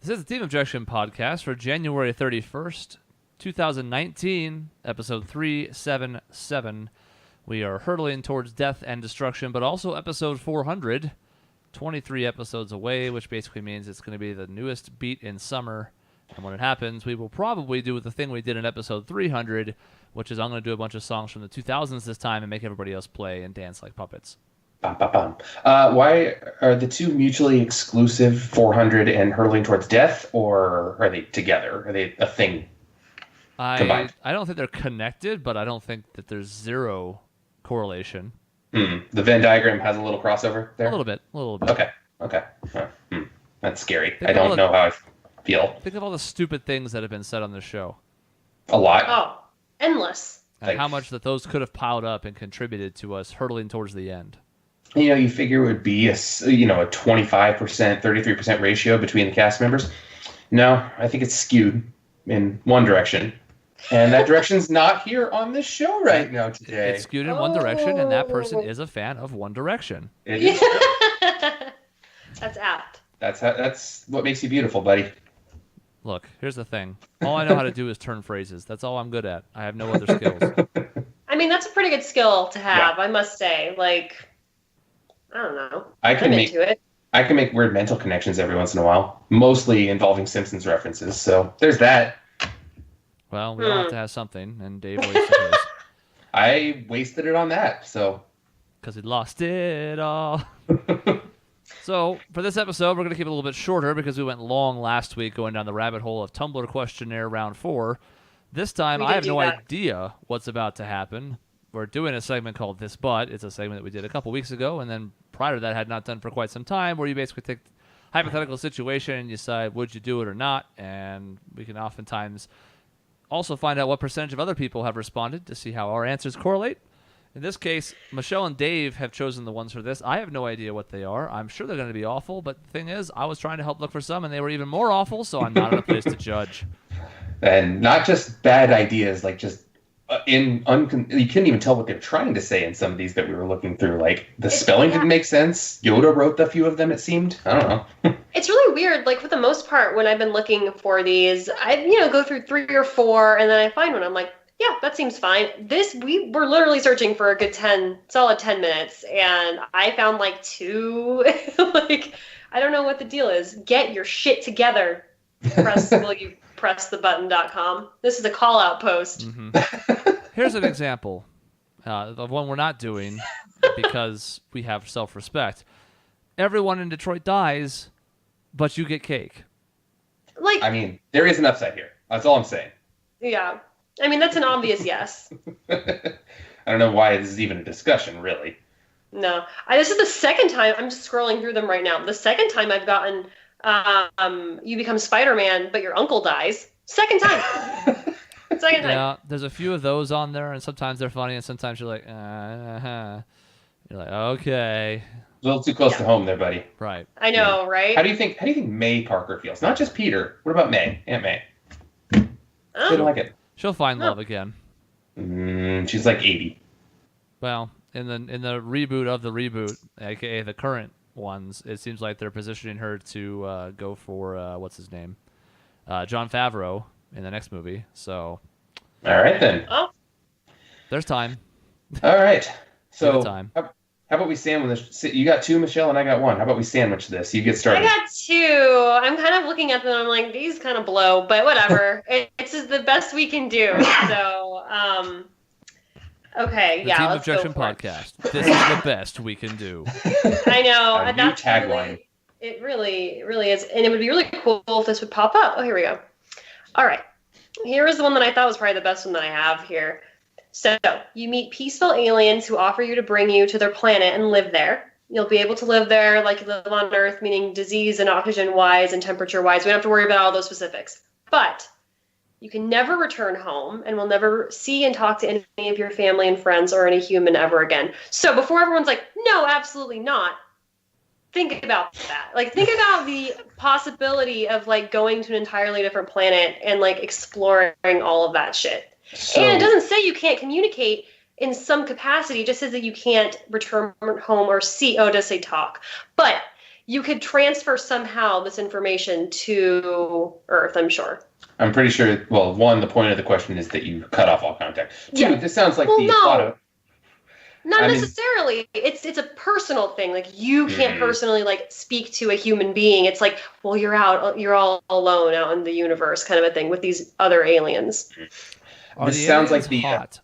This is the Team Objection podcast for January 31st, 2019, episode 377. We are hurtling towards death and destruction, but also episode 400, 23 episodes away, which basically means it's going to be the newest beat in summer. And when it happens, we will probably do the thing we did in episode 300, which is I'm going to do a bunch of songs from the 2000s this time and make everybody else play and dance like puppets. Bum, bum, bum. Why are the two mutually exclusive, 400 and hurtling towards death, or are they together? Are they a thing combined? I don't think they're connected, but I don't think that there's zero correlation. The Venn diagram has a little crossover there? A little bit. Okay. That's scary. I don't know how I feel. Think of all the stupid things that have been said on this show. A lot. Oh, endless. And how much that those could have piled up and contributed to us hurtling towards the end. You figure it would be a 25%, 33% ratio between the cast members. No, I think it's skewed in one direction. And that direction's not here on this show right now today. It's skewed in one direction, and that person is a fan of One Direction. It is. That's apt. That's what makes you beautiful, buddy. Look, here's the thing. All I know how to do is turn phrases. That's all I'm good at. I have no other skills. I mean, that's a pretty good skill to have, Yeah. I must say. Like, I don't know. I can into it. I can make weird mental connections every once in a while, mostly involving Simpsons references. So there's that. Well, we all have to have something, and Dave wasted his. I wasted it on that, so. Because he lost it all. So, for this episode, we're going to keep it a little bit shorter because we went long last week going down the rabbit hole of Tumblr questionnaire round 4. This time, I have no idea what's about to happen. We're doing a segment called This But. It's a segment that we did a couple weeks ago, and then prior to that had not done for quite some time, where you basically take a hypothetical situation and you decide, would you do it or not? And we can oftentimes also find out what percentage of other people have responded to see how our answers correlate. In this case, Michelle and Dave have chosen the ones for this. I have no idea what they are. I'm sure they're going to be awful, but the thing is, I was trying to help look for some, and they were even more awful, so I'm not in a place to judge. And not just bad ideas, like just you couldn't even tell what they're trying to say in some of these that we were looking through. Like the spelling didn't make sense. Yoda wrote a few of them, it seemed. I don't know. It's really weird. Like, for the most part, when I've been looking for these, I go through 3 or 4, and then I find one. I'm like, yeah, that seems fine. We were literally searching for a good solid 10 minutes, and I found like 2. Like, I don't know what the deal is. Get your shit together. Will you press the button.com? This is a call out post. Mm-hmm. Here's an example of one we're not doing because we have self-respect. Everyone in Detroit dies, but you get cake. Like, I mean, there is an upside here. That's all I'm saying. Yeah. I mean, that's an obvious yes. I don't know why this is even a discussion, really. No. This is the second time. I'm just scrolling through them right now. The second time I've gotten you become Spider-Man, but your uncle dies. Second time. Second time. Yeah, there's a few of those on there, and sometimes they're funny, and sometimes you're like, You're like, okay. A little too close to home there, buddy. Right. I know, right? How do you think May Parker feels? Not just Peter. What about May? Aunt May. Oh. Didn't like it. She'll find love again. She's like 80. Well, in the reboot of the reboot, aka the current ones, it seems like they're positioning her to go for what's his name, Jon Favreau in the next movie. So, all right then. Oh, there's time. All right. So, time. How about we sandwich this? You got 2, Michelle, and I got 1. How about we sandwich this? You get started. I got 2. I'm kind of looking at them. I'm like, these kind of blow, but whatever. It's just the best we can do. So, okay, the yeah. Team Let's Objection go for podcast. This is the best we can do. I know. A new That's tagline. It really is, and it would be really cool if this would pop up. Oh, here we go. All right. Here is the one that I thought was probably the best one that I have here. So, you meet peaceful aliens who offer you to bring you to their planet and live there. You'll be able to live there like you live on Earth, meaning disease and oxygen-wise and temperature-wise. We don't have to worry about all those specifics. But you can never return home and will never see and talk to any of your family and friends or any human ever again. So before everyone's like, no, absolutely not, think about that. Like, think about the possibility of, like, going to an entirely different planet and, like, exploring all of that shit. So, And it doesn't say you can't communicate in some capacity. It just says that you can't return home or see. Oh, it does say talk. But you could transfer somehow this information to Earth, I'm sure. I'm pretty sure, well, one, the point of the question is that you cut off all contact. Two, Yeah. this sounds like Well, the no. plot of... Not necessarily. It's a personal thing. Like, you can't personally, like, speak to a human being. It's like, well, you're all alone out in the universe kind of a thing with these other aliens. This sounds like the... hot?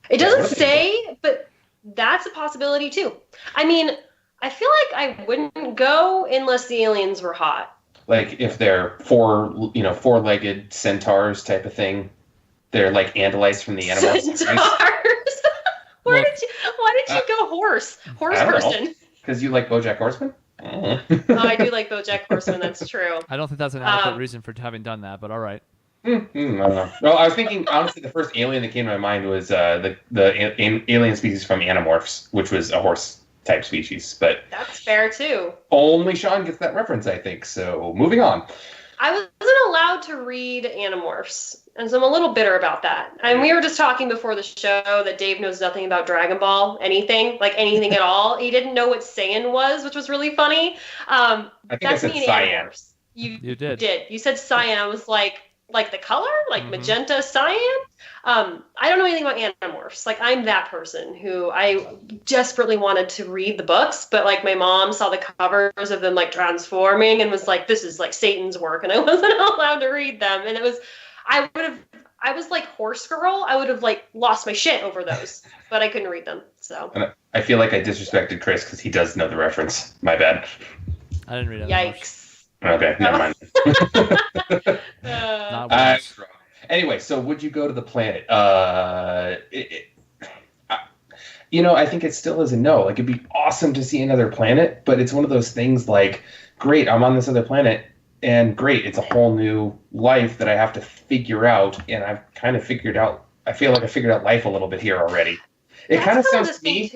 It doesn't say, but that's a possibility, too. I mean, I feel like I wouldn't go unless the aliens were hot. Like, if they're four-legged centaurs type of thing. They're like Andalites from the Animorphs. Centaurs? Why did you go horse? Horse person. Because you like BoJack Horseman? Oh, I do like BoJack Horseman. That's true. I don't think that's an adequate reason for having done that, but all right. I don't know. Well, I was thinking, honestly, the first alien that came to my mind was the alien species from Animorphs, which was a horse-type species. But that's fair, too. Only Sean gets that reference, I think. So, moving on. I wasn't allowed to read Animorphs, and so I'm a little bitter about that. And we were just talking before the show that Dave knows nothing about Dragon Ball, anything at all. He didn't know what Saiyan was, which was really funny. I think that's I said me in cyan. Animorphs. You did. You said cyan. I was like the color? Like magenta cyan? I don't know anything about Animorphs. Like, I'm that person who I desperately wanted to read the books, but like my mom saw the covers of them like transforming and was like, this is like Satan's work, and I wasn't allowed to read them. And I was like Horse Girl. I would have like lost my shit over those, but I couldn't read them. So And I feel like I disrespected Chris because he does know the reference. My bad. I didn't read it. yikes. Okay, never mind. Not I once. was wrong. Anyway, so would you go to the planet? I think it still is a no. Like, it'd be awesome to see another planet, but it's one of those things like, great, I'm on this other planet, and great, it's a whole new life that I have to figure out, and I've kind of figured out, I feel like I figured out life a little bit here already. It kind of sounds to me,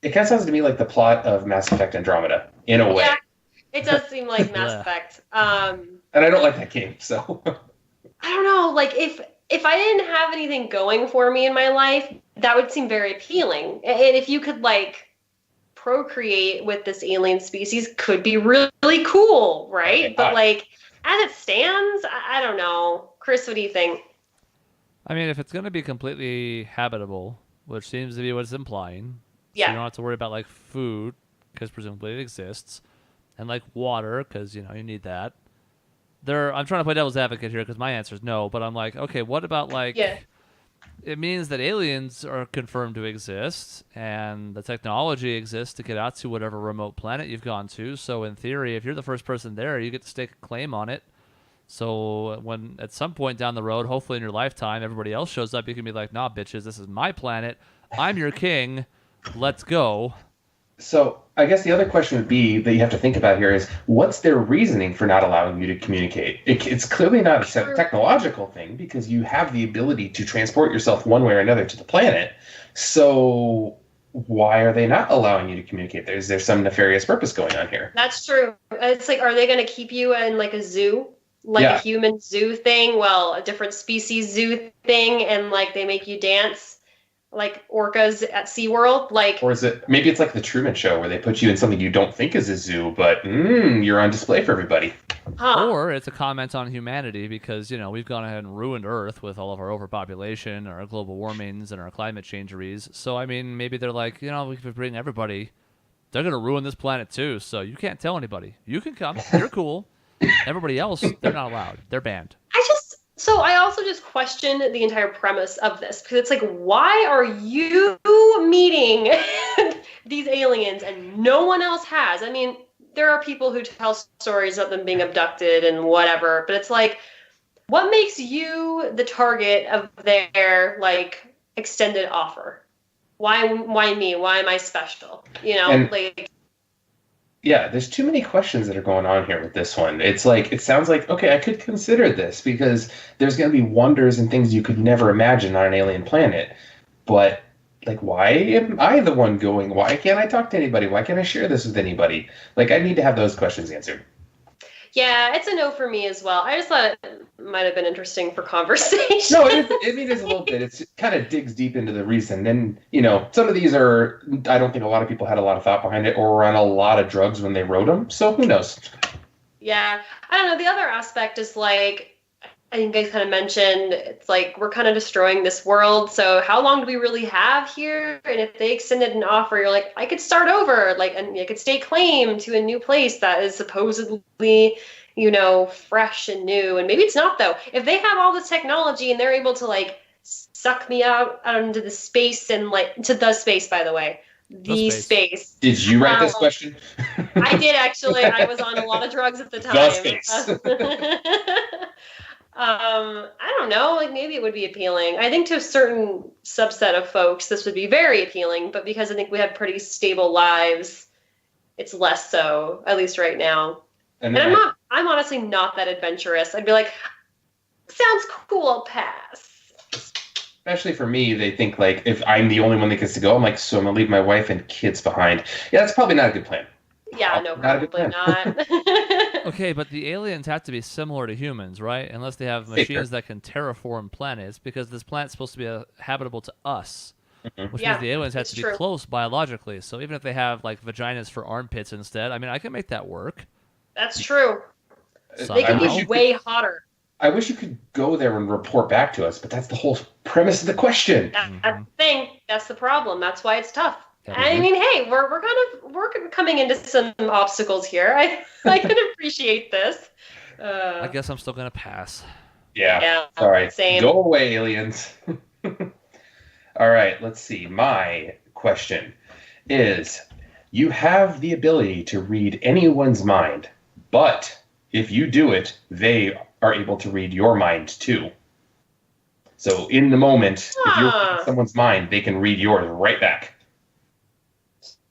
it kind of sounds to me like the plot of Mass Effect Andromeda, in a way. Yeah, it does seem like Mass Effect. And I don't like that game, so... I don't know, like, if I didn't have anything going for me in my life, that would seem very appealing. And if you could, like, procreate with this alien species, could be really cool, right? Okay, but, like, as it stands, I don't know. Chris, what do you think? I mean, if it's going to be completely habitable, which seems to be what it's implying, Yeah. so you don't have to worry about, like, food, because presumably it exists, and, like, water, because, you need that. I'm trying to play devil's advocate here because my answer is no, but I'm like, okay, what about like, it means that aliens are confirmed to exist and the technology exists to get out to whatever remote planet you've gone to. So in theory, if you're the first person there, you get to stake a claim on it. So when at some point down the road, hopefully in your lifetime, everybody else shows up, you can be like, nah, bitches, this is my planet. I'm your king. Let's go. So I guess the other question would be that you have to think about here is, what's their reasoning for not allowing you to communicate? It's clearly not a technological thing because you have the ability to transport yourself one way or another to the planet. So why are they not allowing you to communicate? Is there some nefarious purpose going on here? That's true. It's like, are they going to keep you in like a zoo? Like a human zoo thing? Well, a different species zoo thing, and like they make you dance like orcas at SeaWorld, like... Or is it... Maybe it's like the Truman Show, where they put you in something you don't think is a zoo, but you're on display for everybody. Huh. Or it's a comment on humanity because, we've gone ahead and ruined Earth with all of our overpopulation, our global warmings, and our climate changeries. So, I mean, maybe they're like, we could bring everybody. They're going to ruin this planet, too, so you can't tell anybody. You can come. You're cool. Everybody else, they're not allowed. They're banned. So I also just question the entire premise of this, because it's like, why are you meeting these aliens and no one else has? I mean, there are people who tell stories of them being abducted and whatever, but it's like, what makes you the target of their like extended offer? Why me? Why am I special? Yeah, there's too many questions that are going on here with this one. It's like, it sounds like, okay, I could consider this because there's going to be wonders and things you could never imagine on an alien planet. But, like, why am I the one going? Why can't I talk to anybody? Why can't I share this with anybody? Like, I need to have those questions answered. Yeah, it's a no for me as well. I just thought it might have been interesting for conversation. No, it is a little bit. It's kind of digs deep into the reason. And, some of these are, I don't think a lot of people had a lot of thought behind it or were on a lot of drugs when they wrote them. So who knows? Yeah, I don't know. The other aspect is like, I think I kind of mentioned, it's like we're kind of destroying this world. So how long do we really have here? And if they extended an offer, you're like, I could start over, like, and you could stake claim to a new place that is supposedly, fresh and new. And maybe it's not though. If they have all this technology and they're able to like suck me out into the space and like to the space, by the way. The space. Did you write this question? I did actually. I was on a lot of drugs at the time. The space. I don't know. Like maybe it would be appealing. I think to a certain subset of folks, this would be very appealing. But because I think we have pretty stable lives, it's less so. At least right now. And I'm honestly not that adventurous. I'd be like, sounds cool. I'll pass. Especially for me, they think like if I'm the only one that gets to go, I'm like, so I'm gonna leave my wife and kids behind. Yeah, that's probably not a good plan. Yeah, no, probably not. Okay, but the aliens have to be similar to humans, right? Unless they have machines that can terraform planets, because this planet's supposed to be habitable to us, which means the aliens have to be close biologically. So even if they have like vaginas for armpits instead, I mean, I can make that work. That's true. They can be way hotter. I wish you could go there and report back to us, but that's the whole premise of the question. That's the thing. That's the problem. That's why it's tough. I mean, hey, we're coming into some obstacles here. I can appreciate this. I guess I'm still gonna pass. Yeah. All right. Same. Go away, aliens. All right. Let's see. My question is: you have the ability to read anyone's mind, but if you do it, they are able to read your mind too. So in the moment, if you're reading someone's mind, they can read yours right back.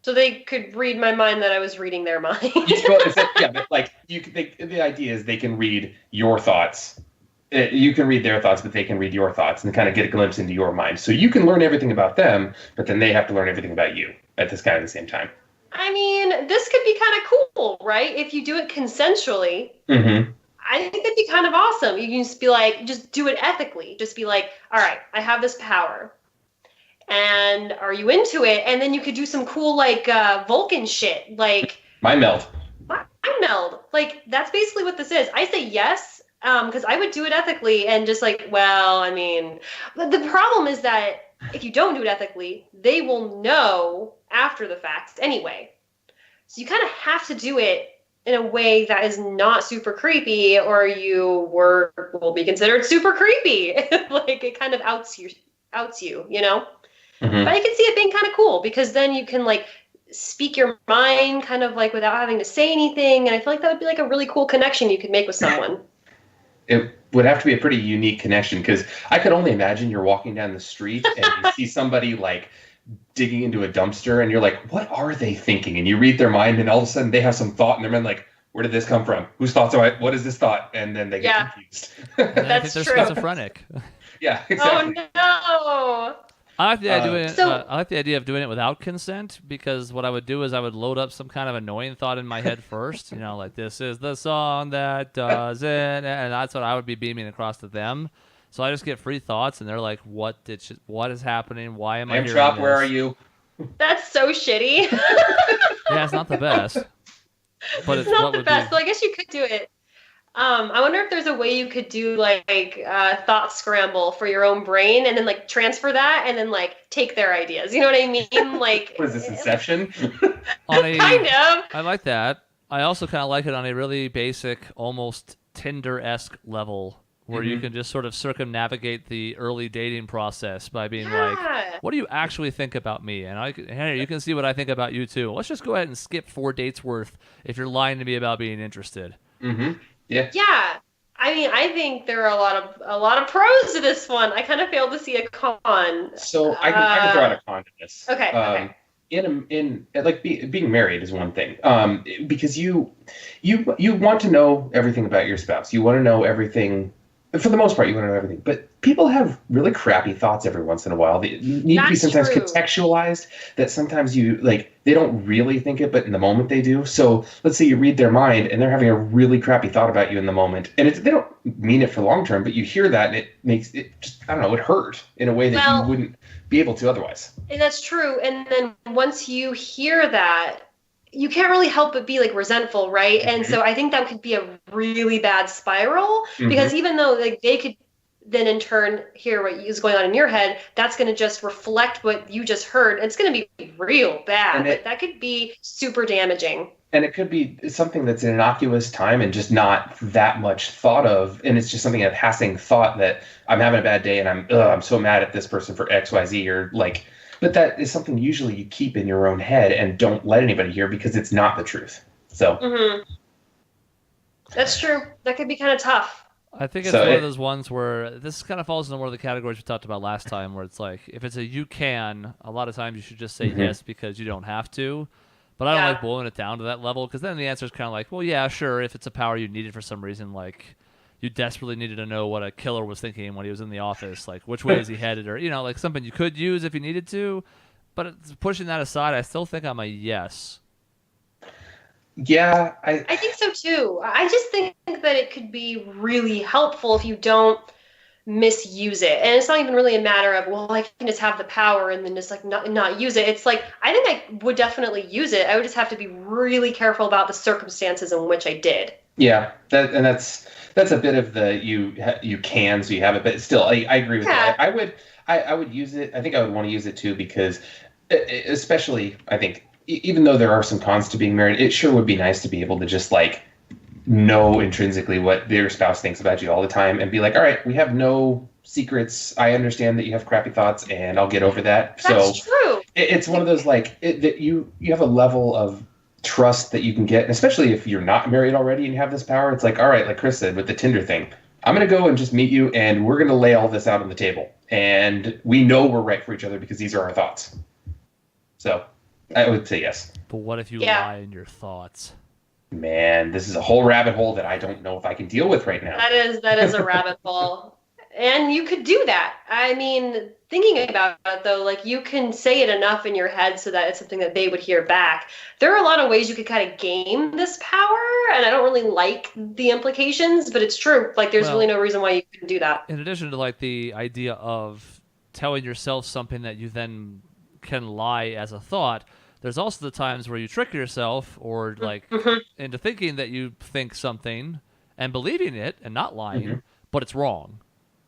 So they could read my mind that I was reading their mind. But like the idea is they can read your thoughts. You can read their thoughts, but they can read your thoughts and kind of get a glimpse into your mind. So you can learn everything about them, but then they have to learn everything about you at this kind of the same time. I mean, this could be kind of cool, right? If you do it consensually. Mm-hmm. I think that'd be kind of awesome. You can just be like, just do it ethically. Just be like, all right, I have this power. And are you into it? And then you could do some cool, like, Vulcan shit. Like... Mind meld. Mind meld. Like, that's basically what this is. I say yes, because I would do it ethically and just like, well, I mean... But the problem is that if you don't do it ethically, they will know after the fact anyway. So you kind of have to do it in a way that is not super creepy, or you will be considered super creepy. Like, it kind of outs you, you know? Mm-hmm. But I can see it being kind of cool, because then you can, like, speak your mind kind of, like, without having to say anything, and I feel like that would be, like, a really cool connection you could make with someone. It would have to be a pretty unique connection, because I could only imagine you're walking down the street and you see somebody, like, digging into a dumpster, and you're like, what are they thinking? And you read their mind, and all of a sudden they have some thought in their mind, like, where did this come from? Whose thoughts are what is this thought? And then they get confused. That's I think true. they're schizophrenic. Yeah, exactly. Oh, no! I like the idea of doing it without consent, because what I would do is I would load up some kind of annoying thought in my head first, like, this is the song that does it, and that's what I would be beaming across to them. So I just get free thoughts, and they're like, what is happening? Why am I hearing Troupe, this? where are you? That's so shitty. Yeah, it's not the best. But it's not the best. So I guess you could do it. I wonder if there's a way you could do like thought scramble for your own brain, and then like transfer that, and then like take their ideas. You know what I mean? Like, what is this, Inception? Kind of. I like that. I also kind of like it on a really basic, almost Tinder-esque level, where you can just sort of circumnavigate the early dating process by being like, what do you actually think about me? And Henry, you can see what I think about you too. Let's just go ahead and skip 4 dates worth if you're lying to me about being interested. Mm-hmm. Yeah. Yeah. I mean, I think there are a lot of pros to this one. I kind of failed to see a con. So I can throw out a con to this. Okay. Being married is one thing. Because you want to know everything about your spouse. You want to know everything for the most part, you want to know everything. But people have really crappy thoughts every once in a while. They need to be sometimes contextualized. That sometimes they don't really think it, but in the moment they do. So let's say you read their mind and they're having a really crappy thought about you in the moment, and they don't mean it for long term, but you hear that and it makes it just, I don't know, it hurt in a way that you wouldn't be able to otherwise. And that's true. And then once you hear that, you can't really help but be like resentful, right? Mm-hmm. And so I think that could be a really bad spiral, because even though like they could then in turn hear what is going on in your head, that's going to just reflect what you just heard. It's going to be real bad. That could be super damaging. And it could be something that's an innocuous time and just not that much thought of. And it's just something, a passing thought that I'm having a bad day and I'm so mad at this person for X, Y, Z, or like. But that is something usually you keep in your own head and don't let anybody hear because it's not the truth. So that's true. That could be kind of tough. I think it's one of those ones where this kind of falls into one of the categories we talked about last time, where it's like, if it's a you can, a lot of times you should just say yes because you don't have to. But I don't like boiling it down to that level, because then the answer is kind of like, well, yeah, sure, if it's a power you needed for some reason, like you desperately needed to know what a killer was thinking when he was in the office, like which way is he headed, or like something you could use if you needed to. But pushing that aside, I still think I'm a yes. Yeah, I think so too. I just think that it could be really helpful if you don't misuse it. And it's not even really a matter of, well, I can just have the power and then just like not use it. It's like, I think I would definitely use it. I would just have to be really careful about the circumstances in which I did. Yeah, that's a bit of the you can, so you have it, but still, I agree with that. I would use it. I think I would want to use it too, because especially, I think, even though there are some cons to being married, it sure would be nice to be able to just like know intrinsically what their spouse thinks about you all the time and be like, all right, we have no secrets. I understand that you have crappy thoughts and I'll get over that. That's true. It's one of those like that you have a level of trust that you can get, and especially if you're not married already and you have this power, it's like, all right, like Chris said with the Tinder thing, I'm going to go and just meet you and we're going to lay all this out on the table. And we know we're right for each other because these are our thoughts. So I would say yes. But what if you lie in your thoughts? Man, this is a whole rabbit hole that I don't know if I can deal with right now. That is a rabbit hole. And you could do that. I mean, thinking about it, though, like you can say it enough in your head so that it's something that they would hear back. There are a lot of ways you could kind of game this power, and I don't really like the implications, but it's true. Like, there's really no reason why you couldn't do that. In addition to, like, the idea of telling yourself something that you then can lie as a thought, there's also the times where you trick yourself or, like, into thinking that you think something and believing it and not lying, but it's wrong.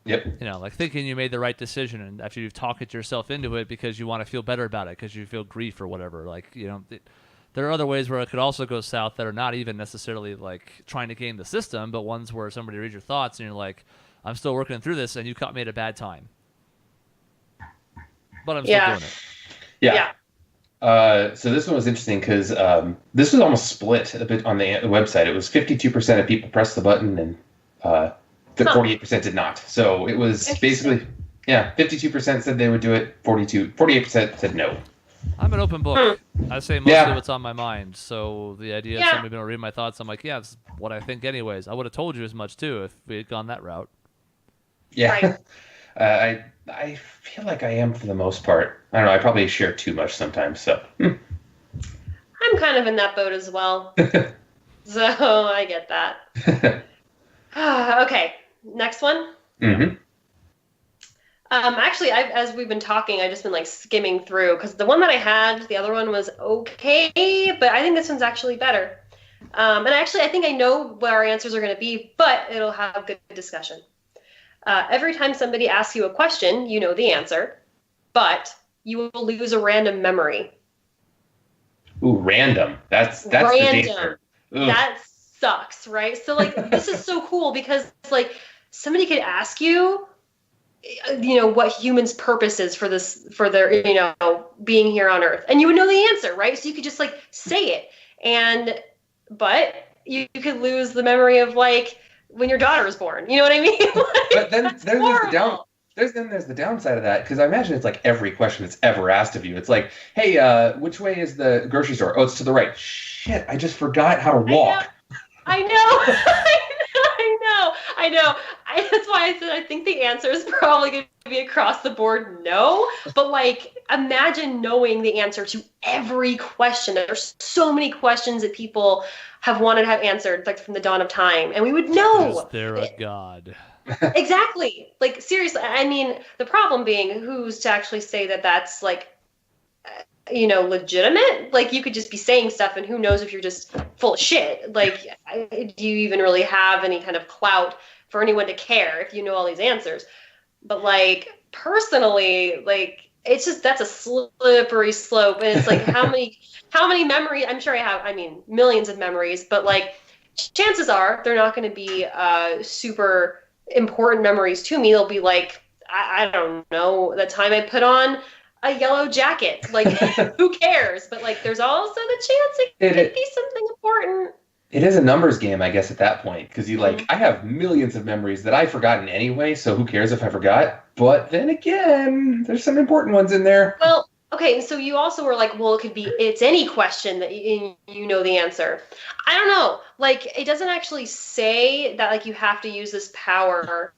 Yep. Like thinking you made the right decision, and after you've talked yourself into it because you want to feel better about it, because you feel grief or whatever. Like, there are other ways where it could also go south that are not even necessarily like trying to game the system, but ones where somebody reads your thoughts and you're like, I'm still working through this, and you caught me at a bad time. But I'm still doing it. Yeah. So this one was interesting because this was almost split a bit on the website. It was 52% of people pressed the button and 48% did not. So it was basically, 52% said they would do it, 48% said no. I'm an open book. I say mostly what's on my mind. So the idea of somebody going to read my thoughts, I'm like, yeah, it's what I think anyways. I would have told you as much too if we had gone that route. Yeah. Right. I feel like I am for the most part. I don't know. I probably share too much sometimes. So I'm kind of in that boat as well. So I get that. Okay. Next one. Actually, as we've been talking, I've just been like skimming through because the one that I had, the other one was okay, but I think this one's actually better. And actually, I think I know what our answers are going to be, but it'll have good discussion. Every time somebody asks you a question, you know the answer, but you will lose a random memory. Ooh, random. That's random. The danger. Ugh. That sucks, right? So like, this is so cool because like somebody could ask you, what humans' purpose is for their, being here on Earth, and you would know the answer, right? So you could just like say it, but you could lose the memory of like when your daughter was born. You know what I mean? But then there's the downside of that, because I imagine it's like every question that's ever asked of you. It's like, hey, which way is the grocery store? Oh, it's to the right. Shit, I just forgot how to walk. I know. I know. I know. That's why I said I think the answer is probably going to be across the board no. But like, imagine knowing the answer to every question. There's so many questions that people have wanted to have answered, like from the dawn of time, and we would know. Is there a god? Exactly. Like seriously, I mean, the problem being, who's to actually say that that's like, legitimate? Like you could just be saying stuff, and who knows if you're just full of shit. Like, do you even really have any kind of clout for anyone to care if you know all these answers? But like personally, like it's just that's a slippery slope, and it's like how many memories? I'm sure I have. I mean, millions of memories, but like chances are they're not going to be super important memories to me. They'll be like I don't know, the time I put on a yellow jacket. Like, who cares? But like, there's also the chance it could be something important. It is a numbers game, I guess, at that point, because I have millions of memories that I've forgotten anyway, so who cares if I forgot? But then again, there's some important ones in there. Well, okay, so you also were like, well, it's any question that you know the answer. I don't know. Like, it doesn't actually say that like you have to use this power.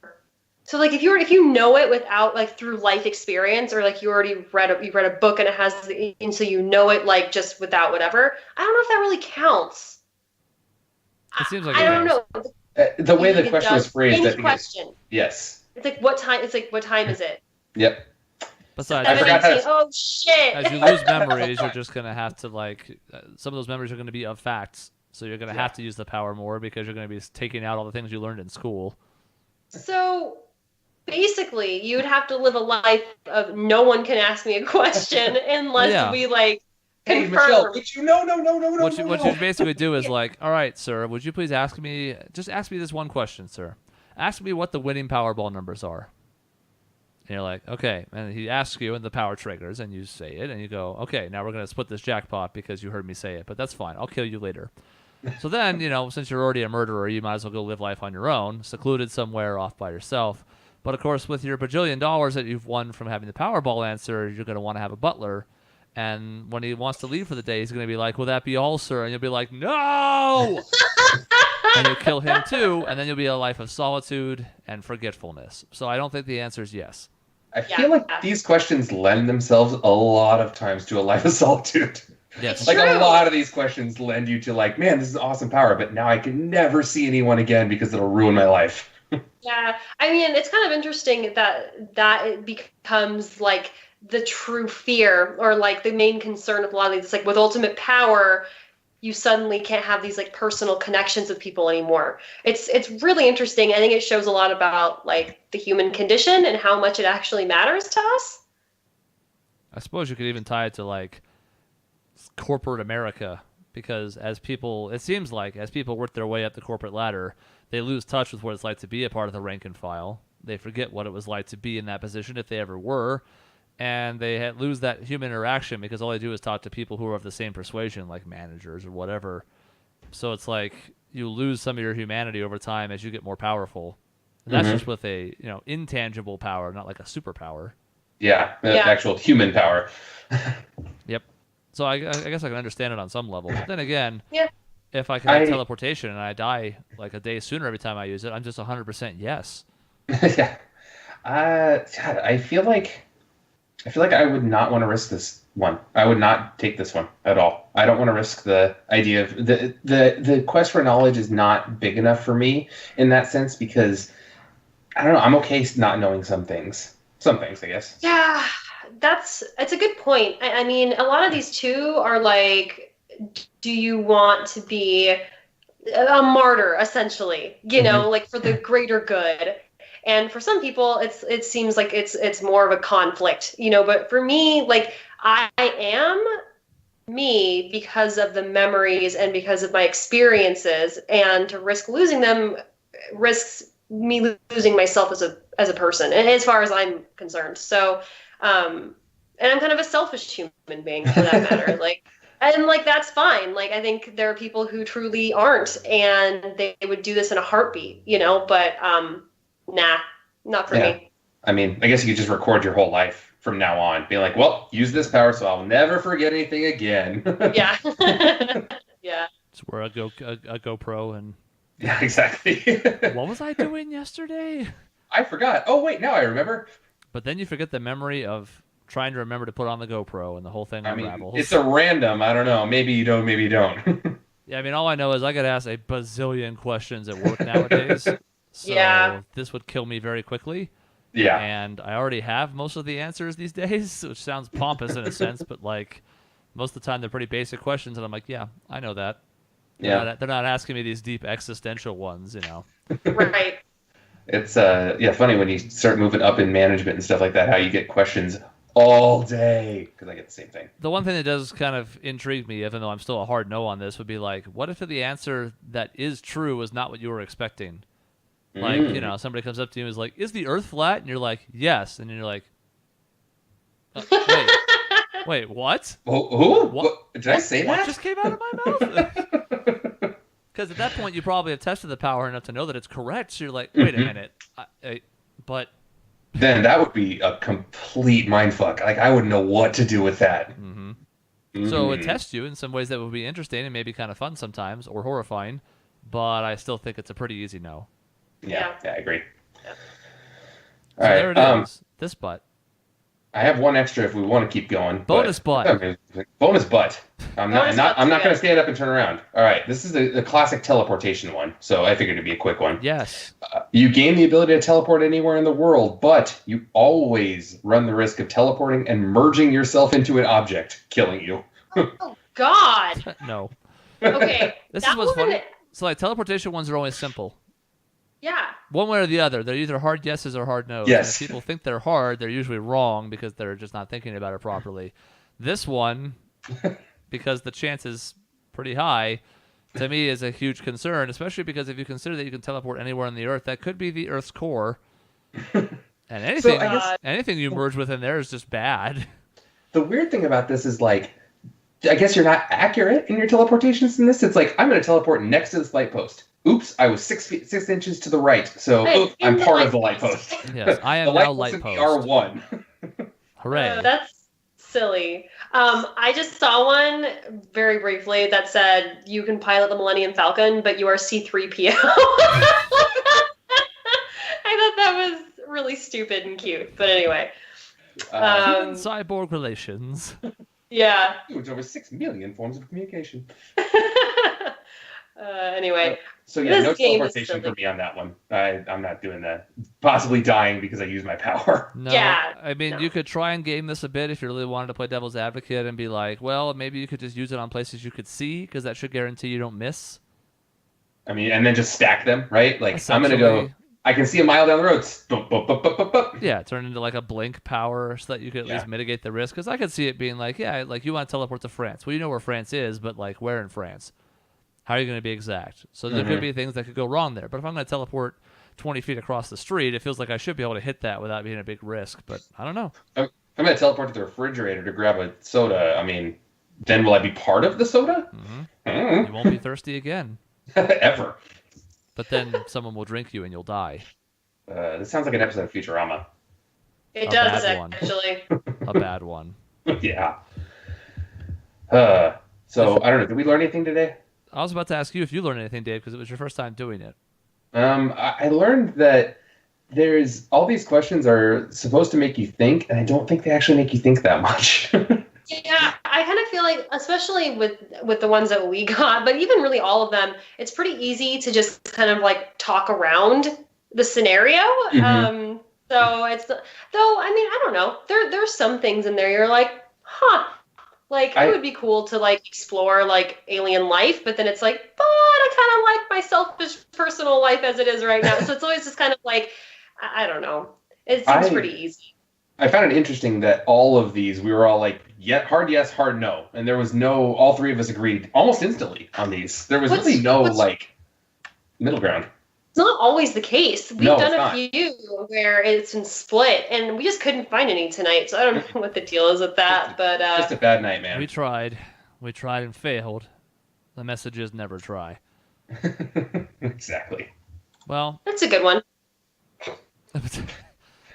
So like if you know it without like through life experience, or like you read a book and it has and so you know it like just without whatever, I don't know if that really counts. It seems like I don't know. The way the question was phrased, any question. Yes. It's like what time? It's like what time is it? Yep. Besides, I forgot how to... Oh shit! As you lose memories, you're just gonna have to like some of those memories are gonna be of facts, so you're gonna have to use the power more because you're gonna be taking out all the things you learned in school. So basically, you would have to live a life of no one can ask me a question unless we like hey, confirm. Michelle, would you no. What you basically do is like, all right, sir, would you please ask me this one question, sir. Ask me what the winning Powerball numbers are. And you're like, okay. And he asks you, and the power triggers, and you say it, and you go, okay, now we're going to split this jackpot because you heard me say it, but that's fine. I'll kill you later. So then, since you're already a murderer, you might as well go live life on your own, secluded somewhere off by yourself. But of course, with your bajillion dollars that you've won from having the Powerball answer, you're going to want to have a butler. And when he wants to leave for the day, he's going to be like, will that be all, sir? And you'll be like, no! And you'll kill him too, and then you'll be a life of solitude and forgetfulness. So I don't think the answer is yes. I feel like these questions lend themselves a lot of times to a life of solitude. Yes. Like a lot of these questions lend you to like, man, this is awesome power, but now I can never see anyone again because it'll ruin my life. Yeah, I mean, it's kind of interesting that it becomes like the true fear, or like the main concern of a lot of these. Like with ultimate power, you suddenly can't have these like personal connections with people anymore. It's really interesting. I think it shows a lot about like the human condition and how much it actually matters to us. I suppose you could even tie it to like corporate America, because it seems like as people work their way up the corporate ladder, they lose touch with what it's like to be a part of the rank and file. They forget what it was like to be in that position if they ever were. And they lose that human interaction because all they do is talk to people who are of the same persuasion, like managers or whatever. So it's like you lose some of your humanity over time as you get more powerful. And that's just with a intangible power, not like a superpower. Yeah, actual human power. Yep. So I guess I can understand it on some level. But then again, if I can have teleportation and I die like a day sooner every time I use it, I'm just 100% yes. Yeah. God, I feel like I would not want to risk this one. I would not take this one at all. I don't want to risk the idea of the quest for knowledge is not big enough for me in that sense, because I don't know. I'm okay not knowing some things. Some things, I guess. Yeah, it's a good point. I mean, a lot of these too are like, do you want to be a martyr, essentially? Like for the greater good. And for some people, it seems like it's more of a conflict, But for me, like I am me because of the memories and because of my experiences, and to risk losing them risks me losing myself as a person, and as far as I'm concerned. So, and I'm kind of a selfish human being for that matter. And that's fine. Like, I think there are people who truly aren't, and they would do this in a heartbeat, But nah, not for me. I mean, I guess you could just record your whole life from now on, being like, well, use this power so I'll never forget anything again. Yeah. Yeah. Just wear a GoPro and Yeah, exactly. What was I doing yesterday? I forgot. Oh wait, now I remember. But then you forget the memory of trying to remember to put on the GoPro and the whole thing I mean, unravels. it's a random. I don't know. Maybe you don't. Maybe you don't. Yeah, I mean, all I know is I get asked a bazillion questions at work nowadays. So Yeah. this would kill me very quickly. Yeah. And I already have most of the answers these days, which sounds pompous in a sense, but like most of the time they're pretty basic questions, and I'm like, yeah, I know that. Yeah. They're not asking me these deep existential ones, you know. Right. It's yeah, funny when you start moving up in management and stuff like that, how you get questions all day because I get the same thing. The one thing that does kind of intrigue me, even though I'm still a hard no on this, would be like, what if the answer that is true is not what you were expecting? Like, you know, somebody comes up to you and is like, is the Earth flat? And you're like, yes. And you're like, wait, what? Who? What? Did I say What that? just came out of my mouth? Because at that point, you probably have tested the power enough to know that it's correct. So you're like, wait a minute. But Then that would be a complete mindfuck. Like I wouldn't know what to do with that. so it tests you in some ways that would be interesting and maybe kind of fun sometimes or horrifying. But I still think it's a pretty easy no. Yeah, I agree. Yeah. All So right. there it is. This butt. I have one extra if we want to keep going. Bonus butt. Bonus butt. I'm Bonus not butt's going to good. stand up and turn around. All right. This is the classic teleportation one. So I figured it'd be a quick one. Yes. You gain the ability to teleport anywhere in the world, but you always run the risk of teleporting and merging yourself into an object, killing you. Oh God. No. Okay. This that is what's one, funny. So like teleportation ones are always simple. Yeah. One way or the other. They're either hard yeses or hard no's. Yes. And if people think they're hard, they're usually wrong because they're just not thinking about it properly. This one, because the chance is pretty high, to me is a huge concern, especially because if you consider that you can teleport anywhere on the Earth, that could be the Earth's core. And anything, I guess- anything you merge within there is just bad. The weird thing about this is like, I guess you're not accurate in your teleportations in this. It's like, I'm going to teleport next to this light post. Oops, I was 6 inches to the right, so Hey, I'm in the part light of the light post. post. Yes, I am the light now post light is the post. R1. Hooray. That's silly. I just saw one very briefly that said you can pilot the Millennium Falcon, but you are C-3PO. I thought that was really stupid and cute. But anyway. Human cyborg relations. Yeah. There's over 6 million forms of communication. Anyway. So yeah, This no game is teleportation silly. for me on that one. I'm not doing that. Possibly dying because I use my power. No, Yeah, I mean, no. you could try and game this a bit if you really wanted to play devil's advocate and be like, well, maybe you could just use it on places you could see because that should guarantee you don't miss. I mean, and then just stack them, right? Like I'm gonna go. Essentially. I can see a mile down the road. Boop, boop, boop, boop, boop, boop. Yeah, turn into like a blink power so that you could at least mitigate the risk. Because I could see it being like, yeah, like you want to teleport to France. Well, you know where France is, but like where in France? How are you going to be exact? So there could be things that could go wrong there. But if I'm going to teleport 20 feet across the street, it feels like I should be able to hit that without being a big risk. But I don't know. I'm gonna teleport to the refrigerator to grab a soda. I mean, then will I be part of the soda? You won't be thirsty again. Ever. But then someone will drink you and you'll die. This sounds like an episode of Futurama. It A does, bad one. actually. A bad one. Yeah. So I don't know. Did we learn anything today? I was about to ask you if you learned anything, Dave, because it was your first time doing it. I learned that there's all these questions are supposed to make you think, and I don't think they actually make you think that much. Yeah, I kind of feel like, especially with the ones that we got, but even really all of them, it's pretty easy to just kind of like talk around the scenario. So it's, though, I mean, I don't know. There's some things in there you're like, huh, like it would be cool to like explore like alien life, but then it's like, but I kind of like my selfish personal life as it is right now. So it's always just kind of like, I don't know. It seems pretty easy. I found it interesting that all of these, we were all like, hard yes, hard no. And there was no, all three of us agreed almost instantly on these. There was really no, like, middle ground. It's not always the case. We've No, done it's a not. few where it's been split, and we just couldn't find any tonight. So I don't know what the deal is with that, but Just a bad night, man. We tried and failed. The message is never try. Exactly. Well, that's a good one.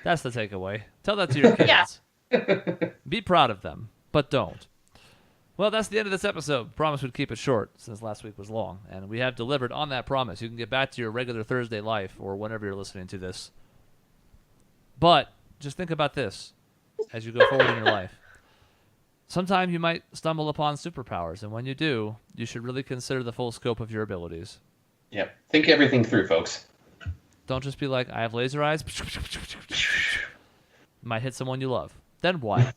that's the takeaway. Tell that to your kids. Yeah. Be proud of them, but don't. Well, that's the end of this episode. Promise we'd keep it short since last week was long, and we have delivered on that promise. You can get back to your regular Thursday life or whenever you're listening to this. But just think about this as you go forward in your life. Sometime you might stumble upon superpowers, and when you do, you should really consider the full scope of your abilities. Yep. Think everything through, folks. Don't just be like, I have laser eyes. Might hit someone you love. Then what?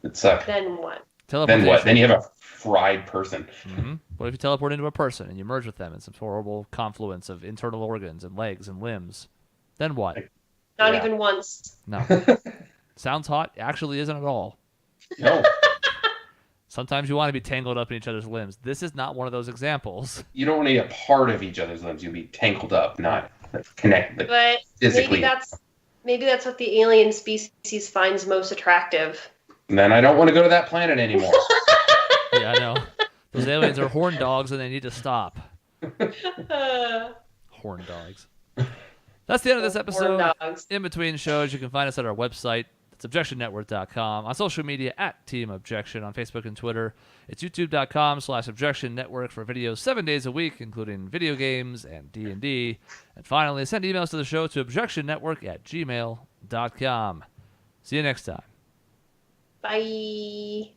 It sucks. Then what? Then what? Then you have a fried person. Mm-hmm. What if you teleport into a person and you merge with them in some horrible confluence of internal organs and legs and limbs? Then what? Not even once. No. Sounds hot. Actually isn't at all. No. Sometimes you want to be tangled up in each other's limbs. This is not one of those examples. You don't want to be a part of each other's limbs. You'll be tangled up, not connected. But physically. maybe that's what the alien species finds most attractive. And then I don't want to go to that planet anymore. Yeah, I know. Those aliens are horn dogs and they need to stop. Horn dogs. That's the end of this episode. In between shows, you can find us at our website. It's objectionnetwork.com. On social media, at Team Objection. On Facebook and Twitter, it's youtube.com/Objection Network for videos 7 days a week, including video games and D&D. And finally, send emails to the show to objectionnetwork@gmail.com. See you next time. Bye.